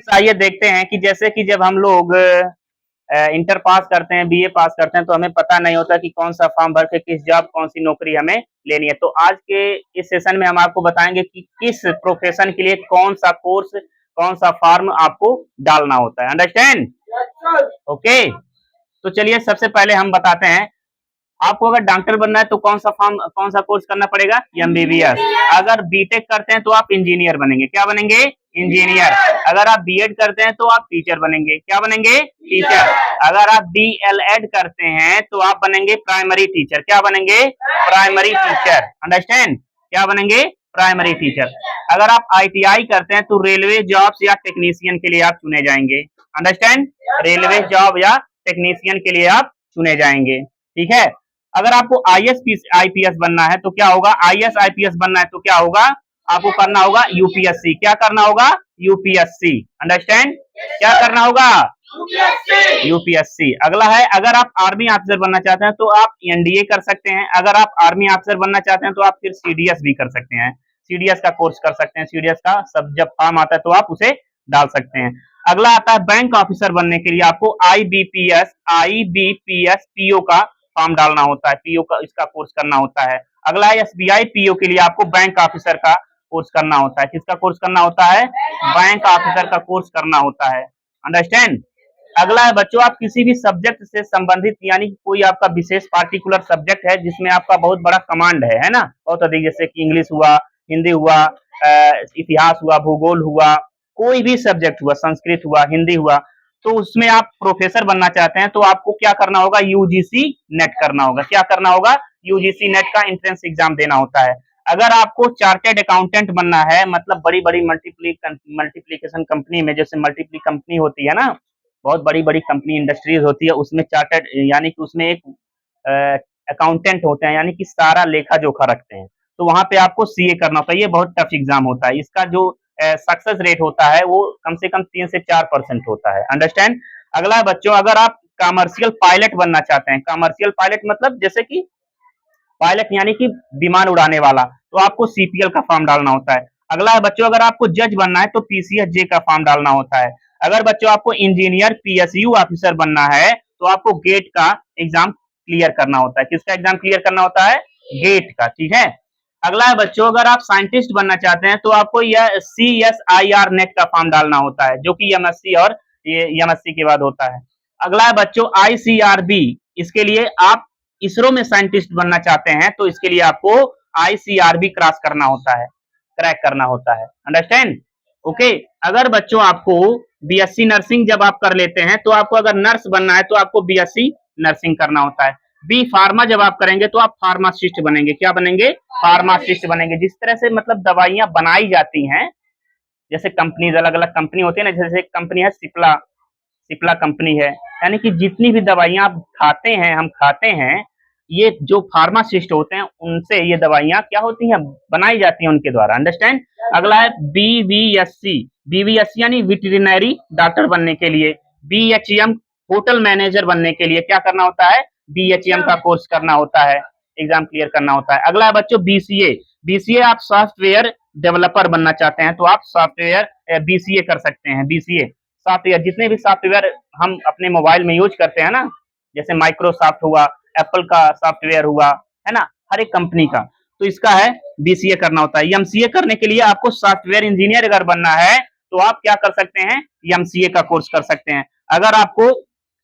आइए देखते हैं कि जैसे कि जब हम लोग इंटर पास करते हैं, बीए पास करते हैं, तो हमें पता नहीं होता कि कौन सा फॉर्म भर के किस जॉब, कौन सी नौकरी हमें लेनी है। तो आज के इस सेशन में हम आपको बताएंगे कि किस प्रोफेशन के लिए कौन सा कोर्स, कौन सा फॉर्म आपको डालना होता है। अंडरस्टैंड? ओके। तो चलिए सबसे पहले हम बताते हैं, आपको अगर डॉक्टर बनना है तो कौन सा कोर्स करना पड़ेगा? एमबीबीएस। अगर बीटेक करते हैं तो आप इंजीनियर बनेंगे। क्या बनेंगे? इंजीनियर। अगर आप बीएड करते हैं तो आप टीचर बनेंगे। क्या बनेंगे? टीचर। अगर आप डीएलएड करते हैं तो आप बनेंगे प्राइमरी टीचर। क्या बनेंगे? Primary teacher. अंडरस्टैंड? क्या बनेंगे? Primary teacher. अगर आप आईटीआई करते हैं तो रेलवे जॉब्स या टेक्नीशियन के लिए आप चुने जाएंगे। अंडरस्टैंड? रेलवे जॉब या टेक्नीशियन के लिए आप चुने जाएंगे। ठीक है। अगर आपको आईएएस आईपीएस बनना है तो क्या होगा? आईएएस आईपीएस बनना है तो क्या होगा? आपको करना होगा यूपीएससी। क्या करना होगा? यूपीएससी। अंडरस्टैंड? क्या करना होगा? यूपीएससी। अगला है, अगर आप आर्मी ऑफिसर बनना चाहते हैं तो आप एनडीए कर सकते हैं। अगर आप आर्मी ऑफिसर बनना चाहते हैं तो आप फिर सीडीएस भी कर सकते हैं। सीडीएस का कोर्स कर सकते हैं। सीडीएस का सब जब फॉर्म आता है तो आप उसे डाल सकते हैं। अगला आता है बैंक ऑफिसर बनने के लिए आपको आईबीपीएस पीओ का फॉर्म डालना होता है। पीओ का इसका कोर्स करना होता है। अगला है एसबीआई पीओ के लिए आपको बैंक ऑफिसर का कोर्स करना होता है। किसका कोर्स करना होता है? बैंक ऑफिसर का कोर्स करना होता है। अंडरस्टैंड? अगला है बच्चों, आप किसी भी सब्जेक्ट से संबंधित, यानी कोई आपका विशेष पार्टिकुलर सब्जेक्ट है जिसमें आपका बहुत बड़ा कमांड है ना, बहुत अधिक, जैसे कि इंग्लिश हुआ, हिंदी हुआ, इतिहास हुआ, भूगोल हुआ, कोई भी सब्जेक्ट हुआ, संस्कृत हुआ, हिंदी हुआ, तो उसमें आप प्रोफेसर बनना चाहते हैं तो आपको क्या करना होगा? यूजीसी नेट करना होगा। क्या करना होगा? यूजीसी नेट का एंट्रेंस एग्जाम देना होता है। अगर आपको चार्टर्ड अकाउंटेंट बनना है, मतलब बड़ी बड़ी मल्टीप्लीकेशन कंपनी में, जैसे मल्टीप्ली कंपनी होती है ना, बहुत बड़ी बड़ी कंपनी इंडस्ट्रीज होती है, उसमें चार्टर्ड यानी कि उसमें एक अकाउंटेंट होते हैं, यानी कि सारा लेखा जोखा रखते हैं, तो वहां पे आपको सीए करना होता है। ये बहुत टफ एग्जाम होता है। इसका जो सक्सेस रेट होता है वो कम से कम 3 से 4% होता है। अंडरस्टैंड? अगला है बच्चों, अगर आप कमर्शियल पायलट बनना चाहते हैं, कमर्शियल पायलट मतलब जैसे कि पायलट यानी कि विमान उड़ाने वाला, तो आपको सीपीएल का फॉर्म डालना होता है। अगला है बच्चों, अगर आपको जज बनना है तो पीसीएसजे का फॉर्म डालना होता है। अगर बच्चों आपको इंजीनियर पीएसयू ऑफिसर बनना है तो आपको गेट का एग्जाम क्लियर करना होता है। किसका एग्जाम क्लियर करना होता है? गेट का। ठीक है। अगला है बच्चों, अगर आप साइंटिस्ट बनना चाहते हैं तो आपको यह सीएसआईआर नेट का फॉर्म डालना होता है, जो कि एमएससी और ये एमएससी के बाद होता है। अगला है बच्चों आईसीआरबी, इसके लिए आप इसरो में साइंटिस्ट बनना चाहते हैं तो इसके लिए आपको आईसीआरबी क्रॉस करना होता है, क्रैक करना होता है। अंडरस्टैंड? ओके। अगर बच्चों आपको बीएससी नर्सिंग जब आप कर लेते हैं तो आपको अगर नर्स बनना है तो आपको बीएससी नर्सिंग करना होता है। बी फार्मा जब आप करेंगे तो आप फार्मासिस्ट बनेंगे। क्या बनेंगे? फार्मासिस्ट बनेंगे। जिस तरह से मतलब दवाइयां बनाई जाती हैं, जैसे कंपनीज, अलग अलग कंपनी होती है ना, जैसे एक कंपनी है सिप्ला, सिप्ला कंपनी है, यानी कि जितनी भी दवाइयां आप खाते हैं, हम खाते हैं, ये जो फार्मासिस्ट होते हैं उनसे ये दवाइयां क्या होती हैं? बनाई जाती हैं उनके द्वारा। अंडरस्टैंड? अगला है बीवीएससी। बीवीएससी यानी वेटरिनरी डॉक्टर बनने के लिए। बीएचएम होटल मैनेजर बनने के लिए क्या करना होता है? बीएचएम का कोर्स करना होता है, एग्जाम क्लियर करना होता है। अगला है बच्चों बीसीए। बीसीए आप सॉफ्टवेयर डेवलपर बनना चाहते हैं तो आप सॉफ्टवेयर बीसीए कर सकते हैं। बीसीए सॉफ्टवेयर, जितने भी सॉफ्टवेयर हम अपने मोबाइल में यूज करते हैं ना, जैसे माइक्रोसॉफ्ट हुआ, एप्पल का सॉफ्टवेयर हुआ, है ना, हर एक कंपनी का, तो इसका है बीसीए करना होता है। एमसीए करने के लिए आपको सॉफ्टवेयर इंजीनियर अगर बनना है तो आप क्या कर सकते हैं? एमसीए का कोर्स कर सकते हैं। अगर आपको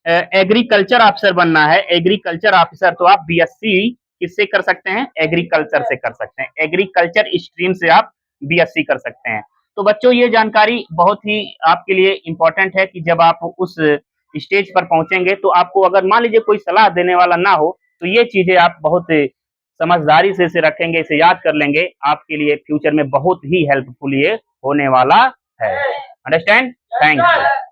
एग्रीकल्चर ऑफिसर बनना है, एग्रीकल्चर ऑफिसर, तो आप बीएससी किससे कर सकते हैं? एग्रीकल्चर से कर सकते हैं। एग्रीकल्चर स्ट्रीम से आप बीएससी कर सकते हैं। तो बच्चों ये जानकारी बहुत ही आपके लिए इंपॉर्टेंट है कि जब आप उस स्टेज पर पहुंचेंगे तो आपको अगर मान लीजिए कोई सलाह देने वाला ना हो तो ये चीजें आप बहुत समझदारी से इसे रखेंगे, इसे याद कर लेंगे, आपके लिए फ्यूचर में बहुत ही हेल्पफुल ये होने वाला है। अंडरस्टैंड? Thank you.